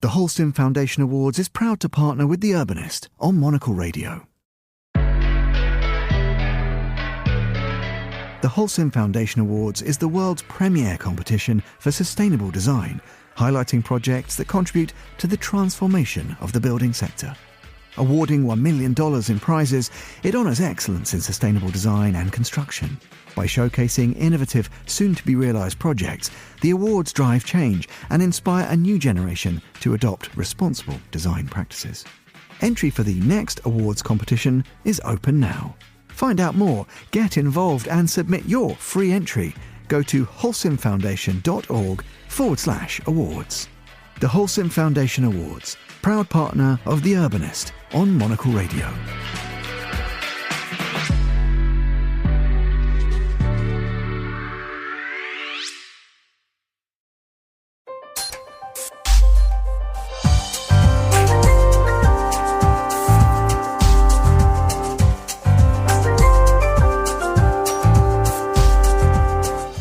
The Holcim Foundation Awards is proud to partner with The Urbanist on Monocle Radio. The Holcim Foundation Awards is the world's premier competition for sustainable design, highlighting projects that contribute to the transformation of the building sector. Awarding $1 million in prizes, it honours excellence in sustainable design and construction. By showcasing innovative, soon-to-be-realised projects, the awards drive change and inspire a new generation to adopt responsible design practices. Entry for the next awards competition is open now. Find out more, get involved and submit your free entry. Go to holcimfoundation.org/awards. The Holcim Foundation Awards, proud partner of The Urbanist on Monocle Radio.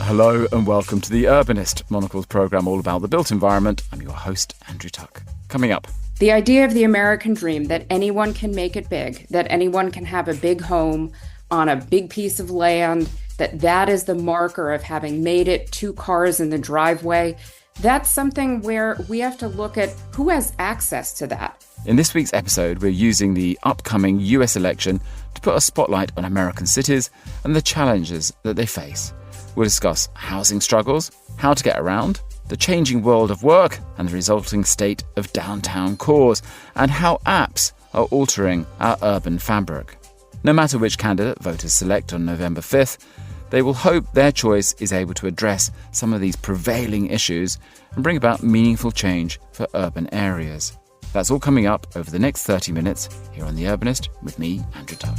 Hello and welcome to The Urbanist, Monocle's programme all about the built environment. I'm your host, Andrew Tuck. Coming up. The idea of the American dream, that anyone can make it big, that anyone can have a big home on a big piece of land, that is the marker of having made it, 2 cars in the driveway. That's something where we have to look at who has access to that. In this week's episode, we're using the upcoming US election to put a spotlight on American cities and the challenges that they face. We'll discuss housing struggles, how to get around, the changing world of work and the resulting state of downtown cores, and how apps are altering our urban fabric. No matter which candidate voters select on November 5th, they will hope their choice is able to address some of these prevailing issues and bring about meaningful change for urban areas. That's all coming up over the next 30 minutes here on The Urbanist with me, Andrew Tuck.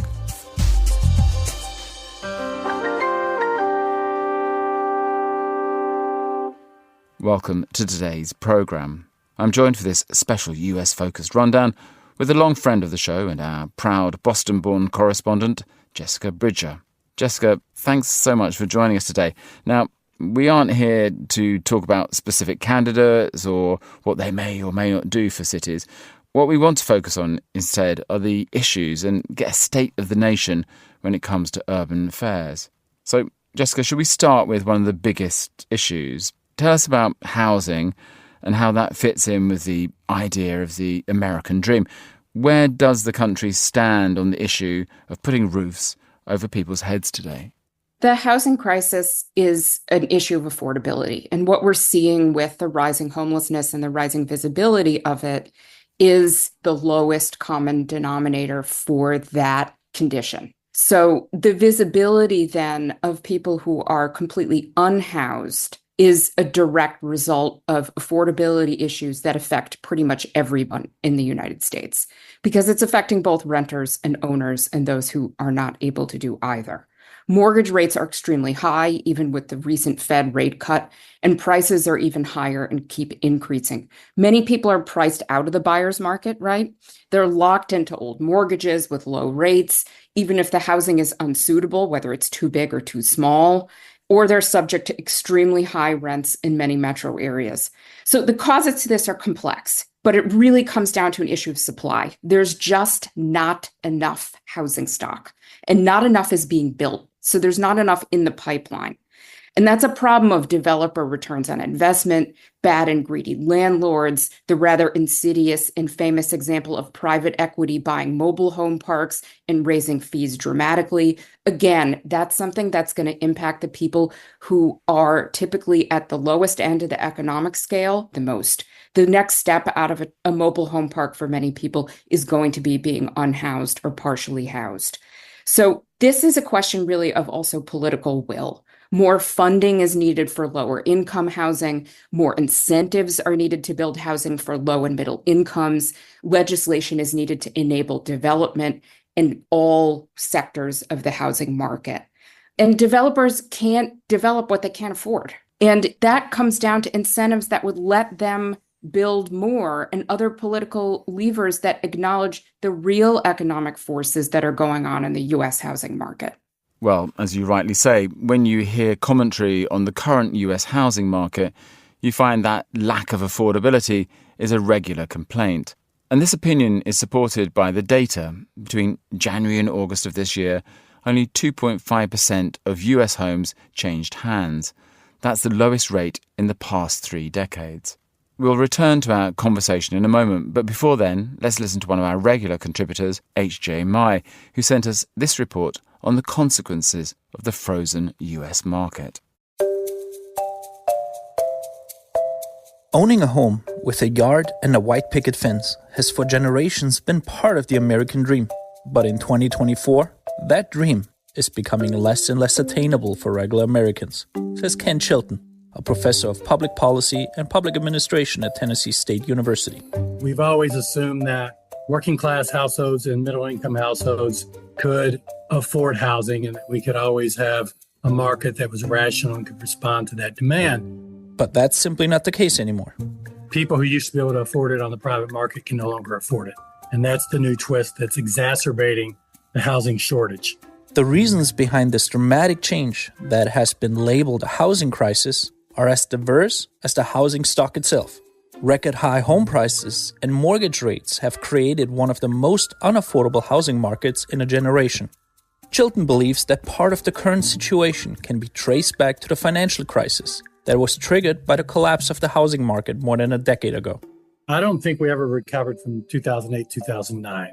Welcome to today's programme. I'm joined for this special US-focused rundown with a long friend of the show and our proud Boston-born correspondent, Jessica Bridger. Jessica, thanks so much for joining us today. Now, we aren't here to talk about specific candidates or what they may or may not do for cities. What we want to focus on instead are the issues and get a state of the nation when it comes to urban affairs. So, Jessica, should we start with one of the biggest issues? Tell us about housing and how that fits in with the idea of the American dream. Where does the country stand on the issue of putting roofs over people's heads today? The housing crisis is an issue of affordability. And what we're seeing with the rising homelessness and the rising visibility of it is the lowest common denominator for that condition. So the visibility then of people who are completely unhoused is a direct result of affordability issues that affect pretty much everyone in the United States, because it's affecting both renters and owners and those who are not able to do either. Mortgage rates are extremely high, even with the recent Fed rate cut, and prices are even higher and keep increasing. Many people are priced out of the buyer's market, right? They're locked into old mortgages with low rates, even if the housing is unsuitable, whether it's too big or too small, or they're subject to extremely high rents in many metro areas. So the causes to this are complex, but it really comes down to an issue of supply. There's just not enough housing stock, and not enough is being built. So there's not enough in the pipeline. And that's a problem of developer returns on investment, bad and greedy landlords, the rather insidious and famous example of private equity buying mobile home parks and raising fees dramatically. Again, that's something that's going to impact the people who are typically at the lowest end of the economic scale the most. The next step out of a mobile home park for many people is going to be being unhoused or partially housed. So this is a question really of also political will. More funding is needed for lower income housing. More incentives are needed to build housing for low and middle incomes. Legislation is needed to enable development in all sectors of the housing market. And developers can't develop what they can't afford. And that comes down to incentives that would let them build more and other political levers that acknowledge the real economic forces that are going on in the US housing market. Well, as you rightly say, when you hear commentary on the current US housing market, you find that lack of affordability is a regular complaint. And this opinion is supported by the data. Between January and August of this year, only 2.5% of US homes changed hands. That's the lowest rate in the past 3 decades. We'll return to our conversation in a moment, but before then, let's listen to one of our regular contributors, H.J. Mai, who sent us this report on the consequences of the frozen US market. Owning a home with a yard and a white picket fence has for generations been part of the American dream. But in 2024, that dream is becoming less and less attainable for regular Americans, says Ken Chilton, a professor of public policy and public administration at Tennessee State University. We've always assumed that working class households and middle income households could afford housing and that we could always have a market that was rational and could respond to that demand. But that's simply not the case anymore. People who used to be able to afford it on the private market can no longer afford it. And that's the new twist that's exacerbating the housing shortage. The reasons behind this dramatic change that has been labeled a housing crisis are as diverse as the housing stock itself. Record high home prices and mortgage rates have created one of the most unaffordable housing markets in a generation. Chilton believes that part of the current situation can be traced back to the financial crisis that was triggered by the collapse of the housing market more than a decade ago. I don't think we ever recovered from 2008, 2009.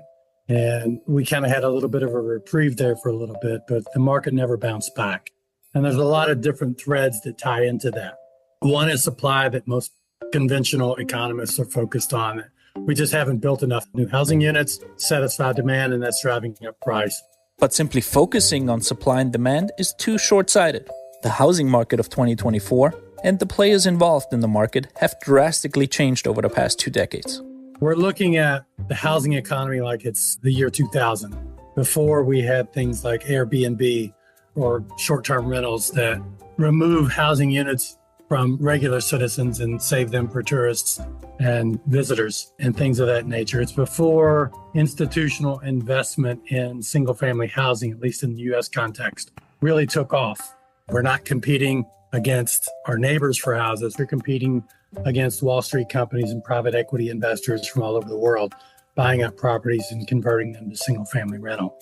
And we kind of had a little bit of a reprieve there for a little bit, but the market never bounced back. And there's a lot of different threads that tie into that. One is supply that most conventional economists are focused on. We just haven't built enough new housing units, satisfy demand, and that's driving up price. But simply focusing on supply and demand is too short-sighted. The housing market of 2024 and the players involved in the market have drastically changed over the past 2 decades. We're looking at the housing economy like it's the year 2000. Before we had things like Airbnb or short-term rentals that remove housing units from regular citizens and save them for tourists and visitors and things of that nature. It's before institutional investment in single-family housing, at least in the U.S. context, really took off. We're not competing against our neighbors for houses. We're competing against Wall Street companies and private equity investors from all over the world, buying up properties and converting them to single-family rental.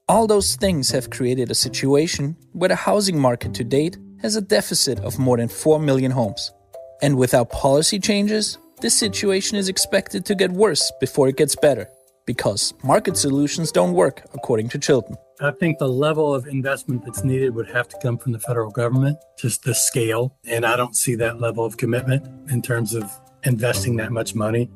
All those things have created a situation where the housing market to date has a deficit of more than 4 million homes. And without policy changes, this situation is expected to get worse before it gets better, because market solutions don't work, according to Chilton. I think the level of investment that's needed would have to come from the federal government, just the scale. And I don't see that level of commitment in terms of investing that much money.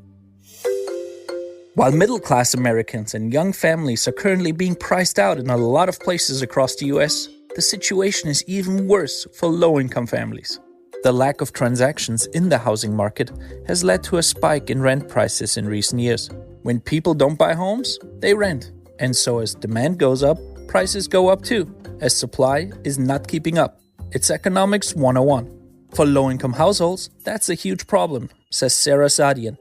While middle-class Americans and young families are currently being priced out in a lot of places across the US, the situation is even worse for low-income families. The lack of transactions in the housing market has led to a spike in rent prices in recent years. When people don't buy homes, they rent. And so as demand goes up, prices go up too, as supply is not keeping up. It's economics 101. For low-income households, that's a huge problem, says Sarah Sadian.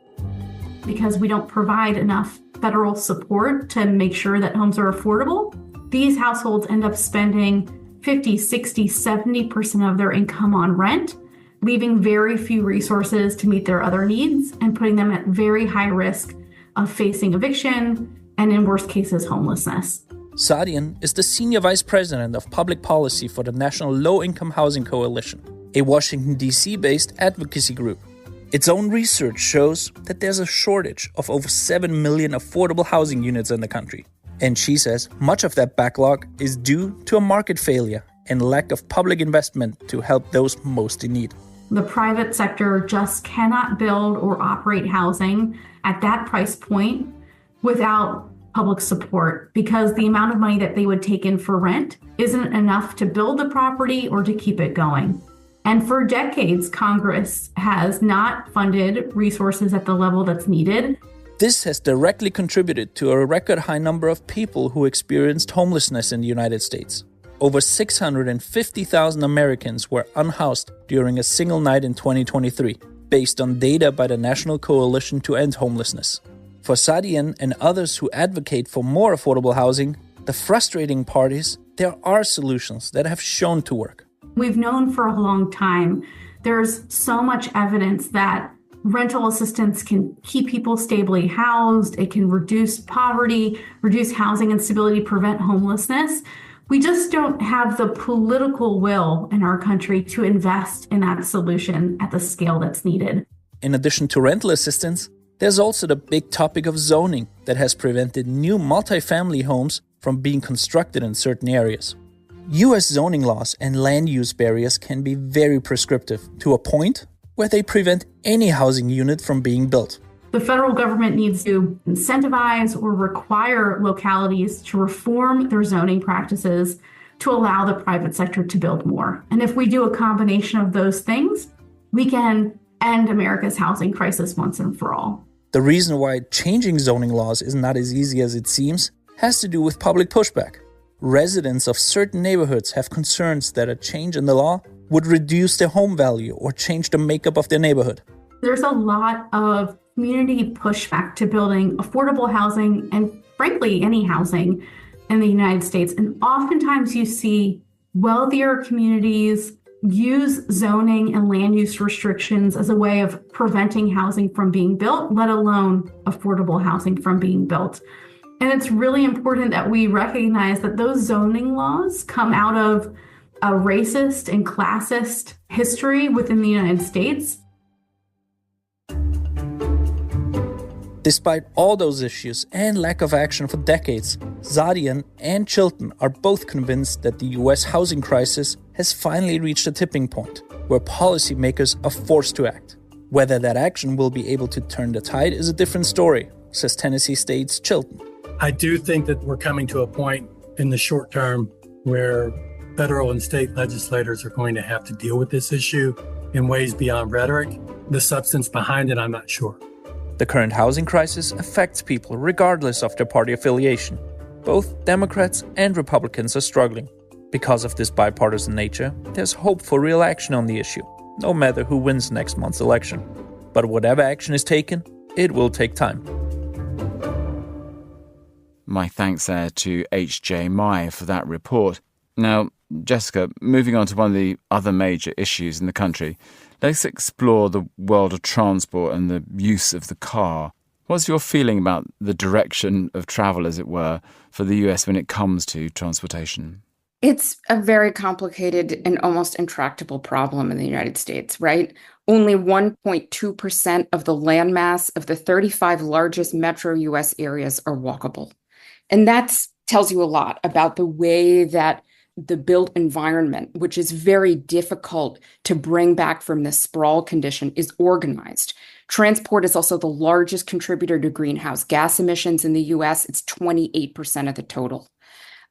Because we don't provide enough federal support to make sure that homes are affordable, these households end up spending 50, 60, 70% of their income on rent, leaving very few resources to meet their other needs and putting them at very high risk of facing eviction and, in worst cases, homelessness. Sadian is the Senior Vice President of Public Policy for the National Low-Income Housing Coalition, a Washington, D.C.-based advocacy group. Its own research shows that there's a shortage of over 7 million affordable housing units in the country. And she says much of that backlog is due to a market failure and lack of public investment to help those most in need. The private sector just cannot build or operate housing at that price point without public support, because the amount of money that they would take in for rent isn't enough to build the property or to keep it going. And for decades, Congress has not funded resources at the level that's needed. This has directly contributed to a record high number of people who experienced homelessness in the United States. Over 650,000 Americans were unhoused during a single night in 2023, based on data by the National Coalition to End Homelessness. For Sadian and others who advocate for more affordable housing, the frustrating part is there are solutions that have shown to work. We've known for a long time There's so much evidence that rental assistance can keep people stably housed. It can reduce poverty, reduce housing instability, prevent homelessness. We just don't have the political will in our country to invest in that solution at the scale that's needed. In addition to rental assistance, there's also the big topic of zoning that has prevented new multifamily homes from being constructed in certain areas. U.S. zoning laws and land use barriers can be very prescriptive to a point where they prevent any housing unit from being built. The federal government needs to incentivize or require localities to reform their zoning practices to allow the private sector to build more. And if we do a combination of those things, we can end America's housing crisis once and for all. The reason why changing zoning laws is not as easy as it seems has to do with public pushback. Residents of certain neighborhoods have concerns that a change in the law would reduce their home value or change the makeup of their neighborhood. There's a lot of community pushback to building affordable housing and, frankly, any housing in the United States. And oftentimes you see wealthier communities use zoning and land use restrictions as a way of preventing housing from being built, let alone affordable housing from being built. And it's really important that we recognize that those zoning laws come out of a racist and classist history within the United States. Despite all those issues and lack of action for decades, Zadian and Chilton are both convinced that the US housing crisis has finally reached a tipping point where policymakers are forced to act. Whether that action will be able to turn the tide is a different story, says Tennessee State's Chilton. I do think that we're coming to a point in the short term where federal and state legislators are going to have to deal with this issue in ways beyond rhetoric. The substance behind it, I'm not sure. The current housing crisis affects people regardless of their party affiliation. Both Democrats and Republicans are struggling. Because of this bipartisan nature, there's hope for real action on the issue, no matter who wins next month's election. But whatever action is taken, it will take time. My thanks there to H.J. Mai for that report. Now, Jessica, moving on to one of the other major issues in the country, let's explore the world of transport and the use of the car. What's your feeling about the direction of travel, as it were, for the US when it comes to transportation? It's a very complicated and almost intractable problem in the United States, right? Only 1.2% of the landmass of the 35 largest metro US areas are walkable. And that tells you a lot about the way that the built environment, which is very difficult to bring back from the sprawl condition, is organized. Transport is also the largest contributor to greenhouse gas emissions in the US. It's 28% of the total.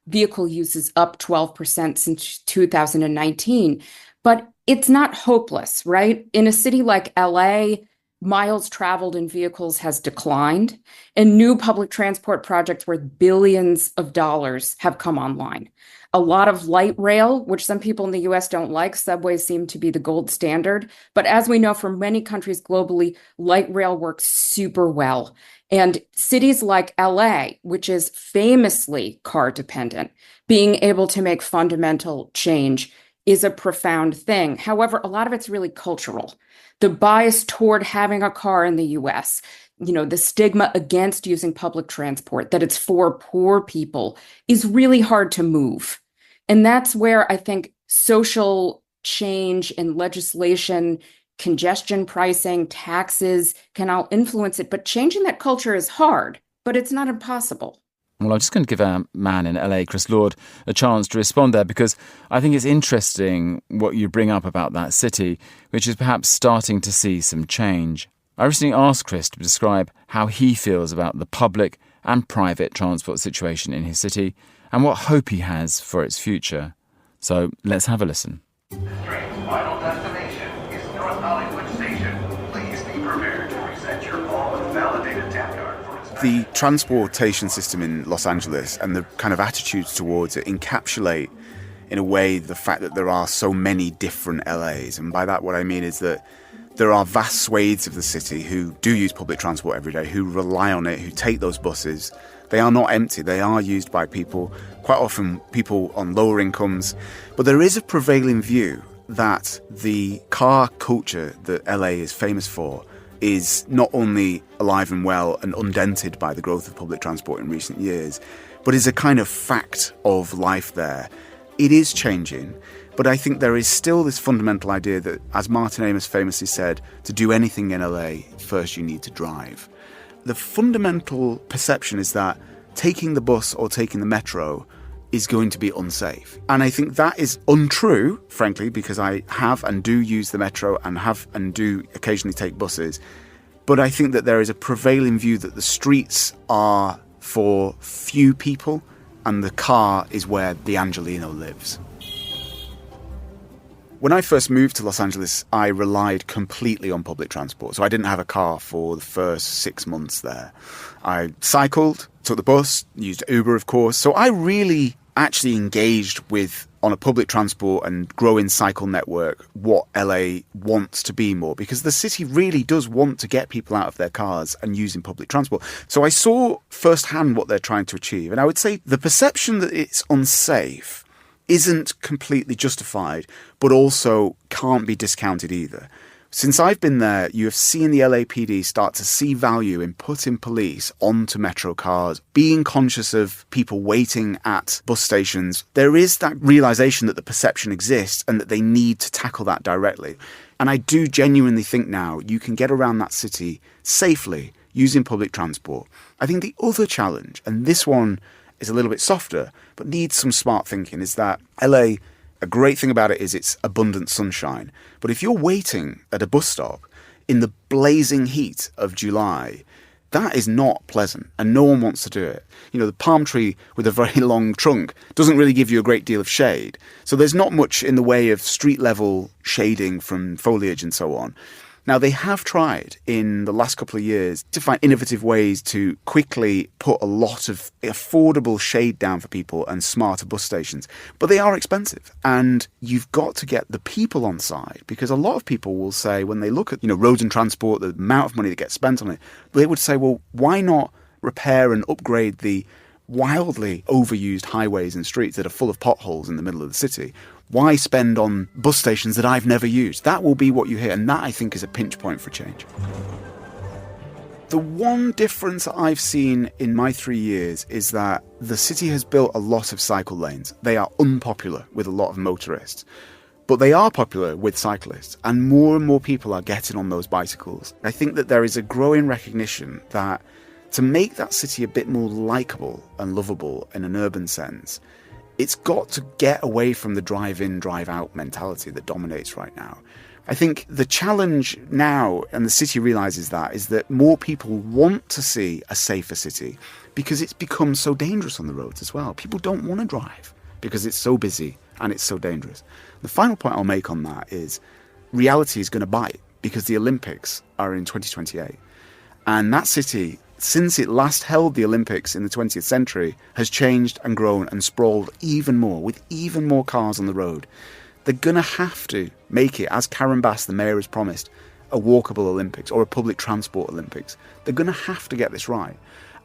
Vehicle use is up 12% since 2019, but it's not hopeless, right? In a city like LA, miles traveled in vehicles has declined, and new public transport projects worth billions of dollars have come online. A lot of light rail, which some people in the US don't like, subways seem to be the gold standard. But as we know from many countries globally, light rail works super well. And cities like LA, which is famously car dependent, being able to make fundamental change is a profound thing. However, a lot of it's really cultural. The bias toward having a car in the US, the stigma against using public transport, that it's for poor people, is really hard to move. And that's where I think social change in legislation, congestion pricing, taxes can all influence it. But changing that culture is hard, but it's not impossible. Well, I'm just going to give our man in LA, Chris Lord, a chance to respond there, because I think it's interesting what you bring up about that city, which is perhaps starting to see some change. I recently asked Chris to describe how he feels about the public and private transport situation in his city and what hope he has for its future. So let's have a listen. This train's final destination is North Hollywood Station. Please be prepared to reset your all invalidated tap card for its The transportation system in Los Angeles and the kind of attitudes towards it encapsulate, in a way, the fact that there are so many different LAs. And by that, what I mean is that there are vast swathes of the city who do use public transport every day, who rely on it, who take those buses. They are not empty. They are used by people, quite often people on lower incomes. But there is a prevailing view that the car culture that LA is famous for is not only alive and well and undented by the growth of public transport in recent years, but is a kind of fact of life there. It is changing, but I think there is still this fundamental idea that, as Martin Amis famously said, to do anything in LA, first you need to drive. The fundamental perception is that taking the bus or taking the metro is going to be unsafe. And I think that is untrue, frankly, because I have and do use the metro and have and do occasionally take buses. But I think that there is a prevailing view that the streets are for few people and the car is where the Angelino lives. When I first moved to Los Angeles, I relied completely on public transport. So I didn't have a car for the first 6 months there. I cycled, took the bus, used Uber, of course. So I really actually engaged with, on a public transport and growing cycle network, what LA wants to be more, because the city really does want to get people out of their cars and using public transport. So I saw firsthand what they're trying to achieve. And I would say the perception that it's unsafe isn't completely justified, but also can't be discounted either. Since I've been there, you have seen the LAPD start to see value in putting police onto metro cars, being conscious of people waiting at bus stations. There is that realization that the perception exists and that they need to tackle that directly. And I do genuinely think now you can get around that city safely using public transport. I think the other challenge, and this one is a little bit softer, but needs some smart thinking, is that LA, a great thing about it is it's abundant sunshine. But if you're waiting at a bus stop in the blazing heat of July, that is not pleasant and no one wants to do it. You know, the palm tree with a very long trunk doesn't really give you a great deal of shade. So there's not much in the way of street level shading from foliage and so on. Now, they have tried in the last couple of years to find innovative ways to quickly put a lot of affordable shade down for people and smarter bus stations. But they are expensive. And you've got to get the people on side, because a lot of people will say, when they look at, roads and transport, the amount of money that gets spent on it, they would say, well, why not repair and upgrade the wildly overused highways and streets that are full of potholes in the middle of the city? Why spend on bus stations that I've never used? That will be what you hear, and that, I think, is a pinch point for change. The one difference I've seen in my 3 years is that the city has built a lot of cycle lanes. They are unpopular with a lot of motorists, but they are popular with cyclists, and more people are getting on those bicycles. I think that there is a growing recognition that to make that city a bit more likeable and lovable in an urban sense, it's got to get away from the drive-in, drive-out mentality that dominates right now. I think the challenge now, and the city realizes that, is that more people want to see a safer city because it's become so dangerous on the roads as well. People don't want to drive because it's so busy and it's so dangerous. The final point I'll make on that is reality is going to bite, because the Olympics are in 2028. And that city, since it last held the Olympics in the 20th century, has changed and grown and sprawled even more, with even more cars on the road. They're going to have to make it, as Karen Bass, the mayor, has promised, a walkable Olympics or a public transport Olympics. They're going to have to get this right.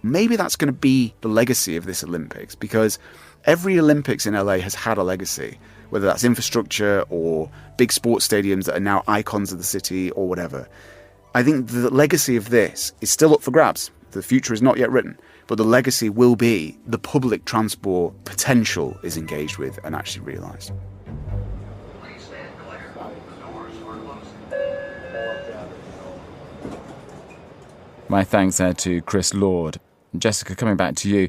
Maybe that's going to be the legacy of this Olympics, because every Olympics in LA has had a legacy, whether that's infrastructure or big sports stadiums that are now icons of the city or whatever. I think the legacy of this is still up for grabs. The future is not yet written, but the legacy will be the public transport potential is engaged with and actually realised. Please stand clear. The doors are closing. My thanks there to Chris Lord. Jessica, coming back to you,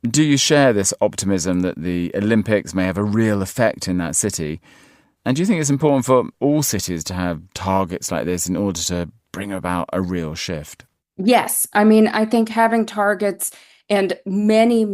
do you share this optimism that the Olympics may have a real effect in that city? And do you think it's important for all cities to have targets like this in order to bring about a real shift? Yes. I mean, I think having targets, and many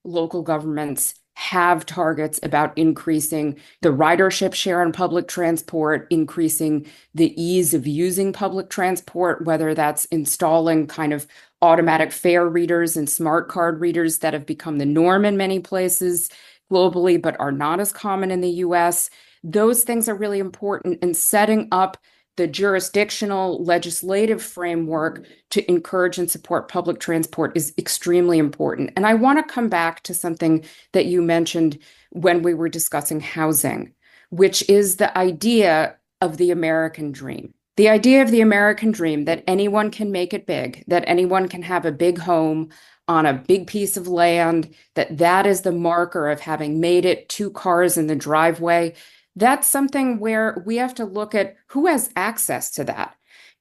local governments have targets about increasing the ridership share on public transport, increasing the ease of using public transport, whether that's installing kind of automatic fare readers and smart card readers that have become the norm in many places globally, but are not as common in the US. Those things are really important in setting up the jurisdictional legislative framework to encourage and support public transport is extremely important. And I want to come back to something that you mentioned when we were discussing housing, which is the idea of the American dream. The idea of the American dream that anyone can make it big, that anyone can have a big home on a big piece of land, that is the marker of having made it, 2 cars in the driveway. That's something where we have to look at who has access to that.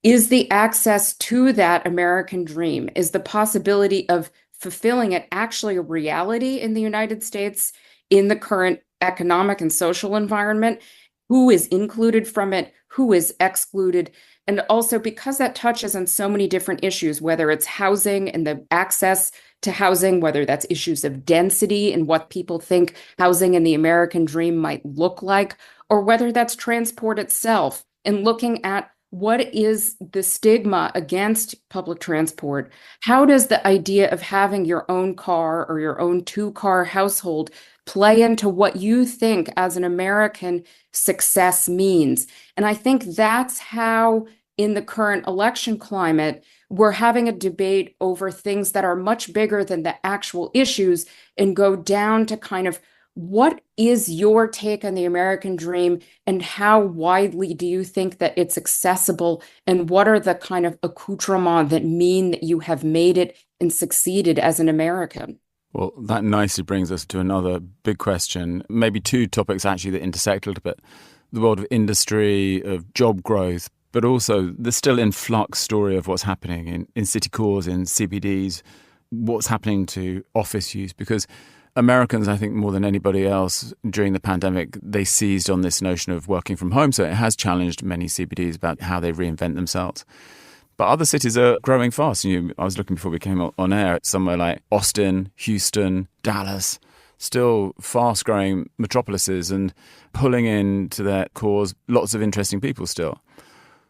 Is the access to that American dream, is the possibility of fulfilling it actually a reality in the United States in the current economic and social environment? Who is included from it? Who is excluded? And also, because that touches on so many different issues, whether it's housing and the access to housing, whether that's issues of density and what people think housing in the American dream might look like, or whether that's transport itself and looking at what is the stigma against public transport? How does the idea of having your own car or your own 2-car household play into what you think as an American success means? And I think that's how, in the current election climate, we're having a debate over things that are much bigger than the actual issues and go down to kind of what is your take on the American dream and how widely do you think that it's accessible, and what are the kind of accoutrements that mean that you have made it and succeeded as an American? Well, that nicely brings us to another big question, maybe 2 topics actually that intersect a little bit. The world of industry, of job growth, but also the still in flux story of what's happening in city cores, in CBDs, what's happening to office use, because Americans, I think more than anybody else during the pandemic, they seized on this notion of working from home. So it has challenged many CBDs about how they reinvent themselves. But other cities are growing fast. I was looking before we came on air at somewhere like Austin, Houston, Dallas, still fast-growing metropolises and pulling into their cores lots of interesting people still.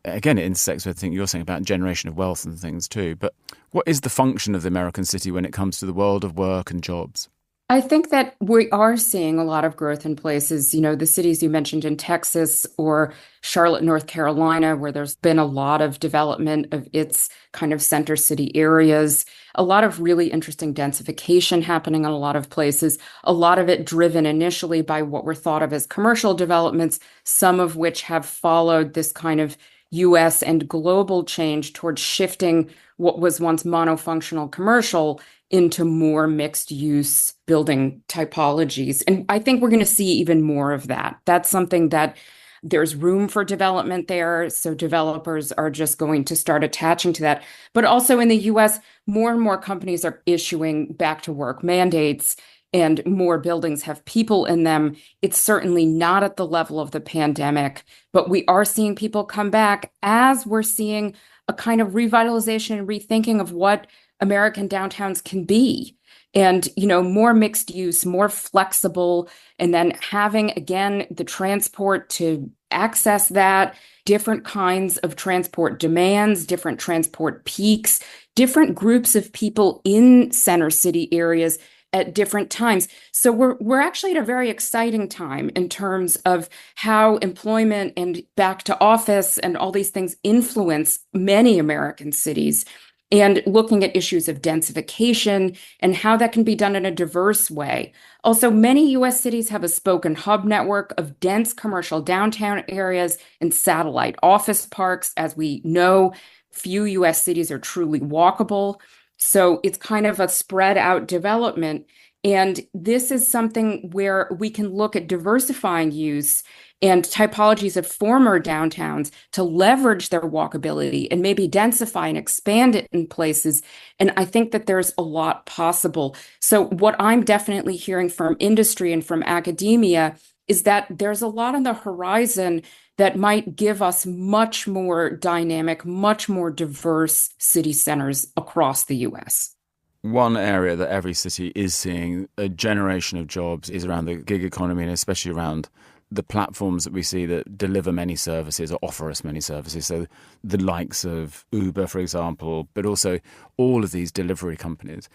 Again, it intersects with, I think, you're saying about generation of wealth and things too. But what is the function of the American city when it comes to the world of work and jobs? I think that we are seeing a lot of growth in places, the cities you mentioned in Texas or Charlotte, North Carolina, where there's been a lot of development of its kind of center city areas, a lot of really interesting densification happening in a lot of places, a lot of it driven initially by what were thought of as commercial developments, some of which have followed this kind of US and global change towards shifting what was once monofunctional commercial into more mixed use building typologies. And I think we're going to see even more of that. That's something that there's room for development there. So developers are just going to start attaching to that. But also in the US, more and more companies are issuing back to work mandates, and more buildings have people in them. It's certainly not at the level of the pandemic, but we are seeing people come back as we're seeing a kind of revitalization and rethinking of what American downtowns can be. And, more mixed use, more flexible, and then having, again, the transport to access that, different kinds of transport demands, different transport peaks, different groups of people in center city areas at different times. So we're actually at a very exciting time in terms of how employment and back to office and all these things influence many American cities, and looking at issues of densification and how that can be done in a diverse way. Also, many US cities have a spoke and hub network of dense commercial downtown areas and satellite office parks. As we know, few US cities are truly walkable. So it's kind of a spread out development. And this is something where we can look at diversifying use and typologies of former downtowns to leverage their walkability and maybe densify and expand it in places. And I think that there's a lot possible. So what I'm definitely hearing from industry and from academia is that there's a lot on the horizon that might give us much more dynamic, much more diverse city centers across the US. One area that every city is seeing a generation of jobs is around the gig economy, and especially around the platforms that we see that deliver many services or offer us many services. So the likes of Uber, for example, but also all of these delivery companies.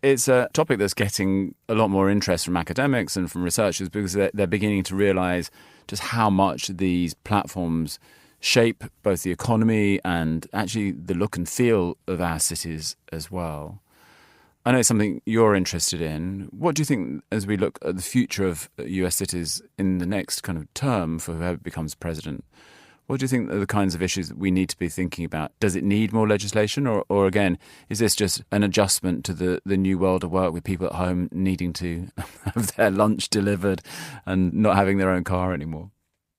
It's a topic that's getting a lot more interest from academics and from researchers because they're beginning to realize just how much these platforms shape both the economy and actually the look and feel of our cities as well. I know it's something you're interested in. What do you think, as we look at the future of US cities in the next kind of term for whoever becomes president, what do you think are the kinds of issues that we need to be thinking about? Does it need more legislation? Or again, is this just an adjustment to the new world of work with people at home needing to have their lunch delivered and not having their own car anymore?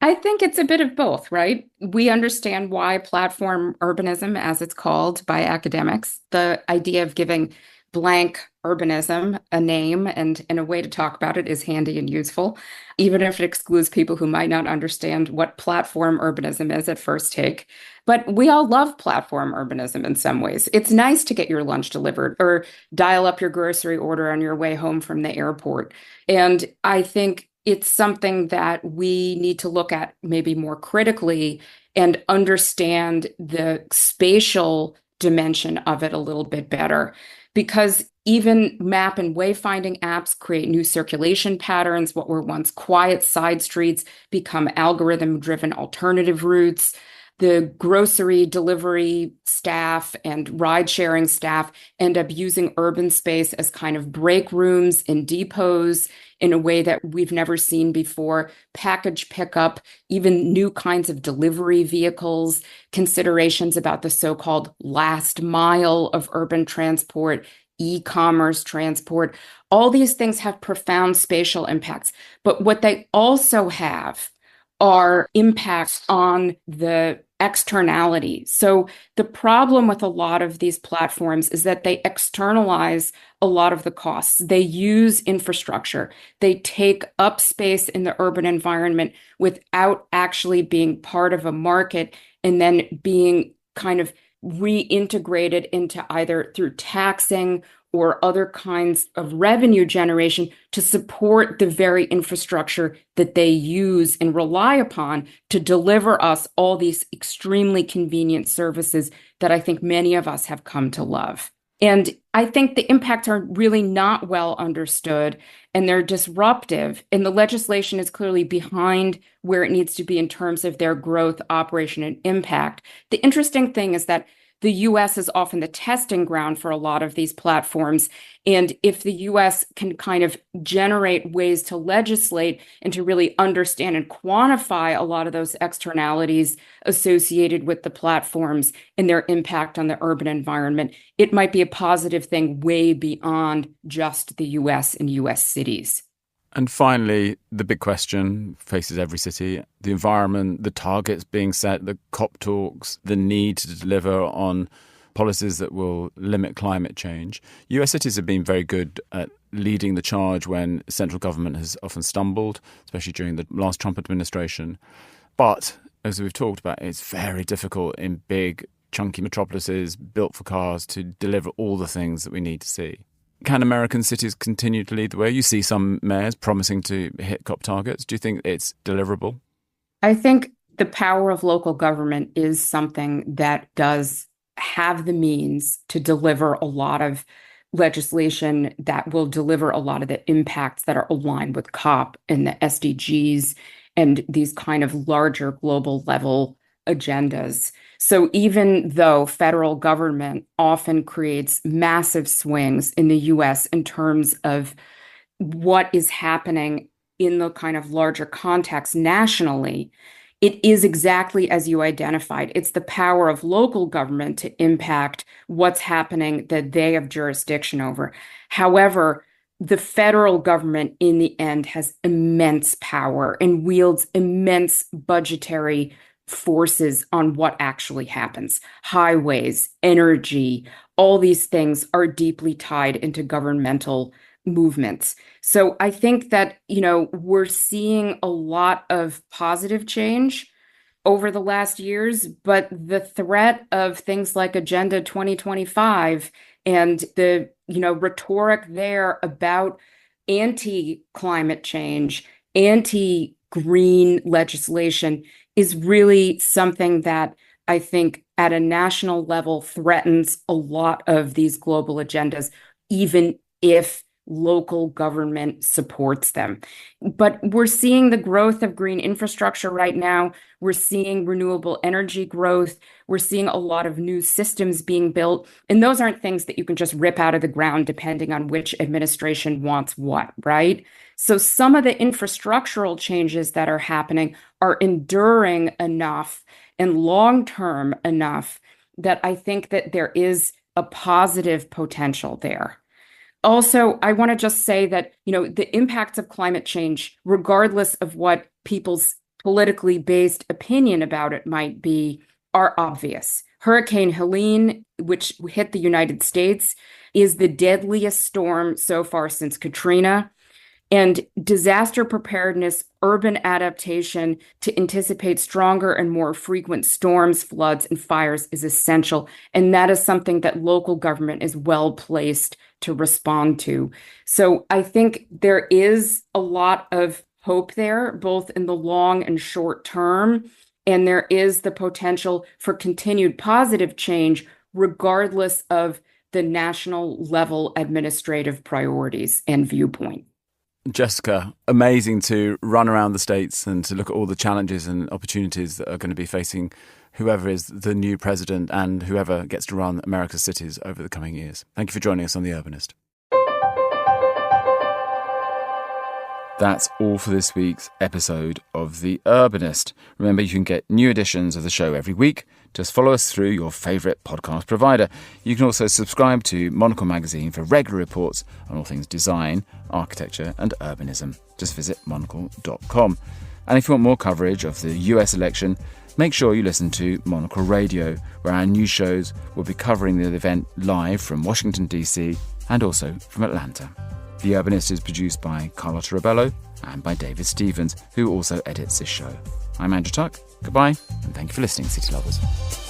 I think it's a bit of both, right? We understand why platform urbanism, as it's called by academics, the idea of giving blank urbanism a name and a way to talk about it is handy and useful, even if it excludes people who might not understand what platform urbanism is at first take. But we all love platform urbanism in some ways. It's nice to get your lunch delivered or dial up your grocery order on your way home from the airport. And I think it's something that we need to look at maybe more critically and understand the spatial dimension of it a little bit better. Because even map and wayfinding apps create new circulation patterns. What were once quiet side streets become algorithm-driven alternative routes. The grocery delivery staff and ride-sharing staff end up using urban space as kind of break rooms and depots in a way that we've never seen before. Package pickup, even new kinds of delivery vehicles, considerations about the so-called last mile of urban transport, e-commerce transport. All these things have profound spatial impacts. But what they also have are impacts on the externality. So the problem with a lot of these platforms is that they externalize a lot of the costs. They use infrastructure. They take up space in the urban environment without actually being part of a market and then being kind of reintegrated into either through taxing or other kinds of revenue generation to support the very infrastructure that they use and rely upon to deliver us all these extremely convenient services that I think many of us have come to love. And I think the impacts are really not well understood and they're disruptive. And the legislation is clearly behind where it needs to be in terms of their growth, operation, and impact. The interesting thing is that the US is often the testing ground for a lot of these platforms. And if the US can kind of generate ways to legislate and to really understand and quantify a lot of those externalities associated with the platforms and their impact on the urban environment, it might be a positive thing way beyond just the US and US cities. And finally, the big question faces every city, the environment, the targets being set, the COP talks, the need to deliver on policies that will limit climate change. US cities have been very good at leading the charge when central government has often stumbled, especially during the last Trump administration. But, as we've talked about, it's very difficult in big, chunky metropolises built for cars to deliver all the things that we need to see. Can American cities continue to lead the way? You see some mayors promising to hit COP targets. Do you think it's deliverable? I think the power of local government is something that does have the means to deliver a lot of legislation that will deliver a lot of the impacts that are aligned with COP and the SDGs and these kind of larger global level agendas. So even though federal government often creates massive swings in the US in terms of what is happening in the kind of larger context nationally, it is exactly as you identified. It's the power of local government to impact what's happening that they have jurisdiction over. However, the federal government in the end has immense power and wields immense budgetary forces on what actually happens. Highways, energy, all these things are deeply tied into governmental movements. So I think that, we're seeing a lot of positive change over the last years, but the threat of things like Agenda 2025 and the, rhetoric there about anti-climate change, anti-green legislation is really something that I think at a national level threatens a lot of these global agendas, even if local government supports them. But we're seeing the growth of green infrastructure right now. We're seeing renewable energy growth. We're seeing a lot of new systems being built. And those aren't things that you can just rip out of the ground depending on which administration wants what, right? So some of the infrastructural changes that are happening are enduring enough and long-term enough that I think that there is a positive potential there. Also, I want to just say that, the impacts of climate change, regardless of what people's politically based opinion about it might be, are obvious. Hurricane Helene, which hit the United States, is the deadliest storm so far since Katrina. And disaster preparedness, urban adaptation to anticipate stronger and more frequent storms, floods, and fires is essential. And that is something that local government is well placed to respond to. So I think there is a lot of hope there, both in the long and short term. And there is the potential for continued positive change, regardless of the national level administrative priorities and viewpoint. Jessica, amazing to run around the States and to look at all the challenges and opportunities that are going to be facing whoever is the new president and whoever gets to run America's cities over the coming years. Thank you for joining us on The Urbanist. That's all for this week's episode of The Urbanist. Remember, you can get new editions of the show every week. Just follow us through your favourite podcast provider. You can also subscribe to Monocle magazine for regular reports on all things design, architecture and urbanism. Just visit monocle.com. And if you want more coverage of the US election, make sure you listen to Monocle Radio, where our news shows will be covering the event live from Washington, D.C. and also from Atlanta. The Urbanist is produced by Carlotta Rebello and by David Stevens, who also edits this show. I'm Andrew Tuck. Goodbye, and thank you for listening, City Lovers.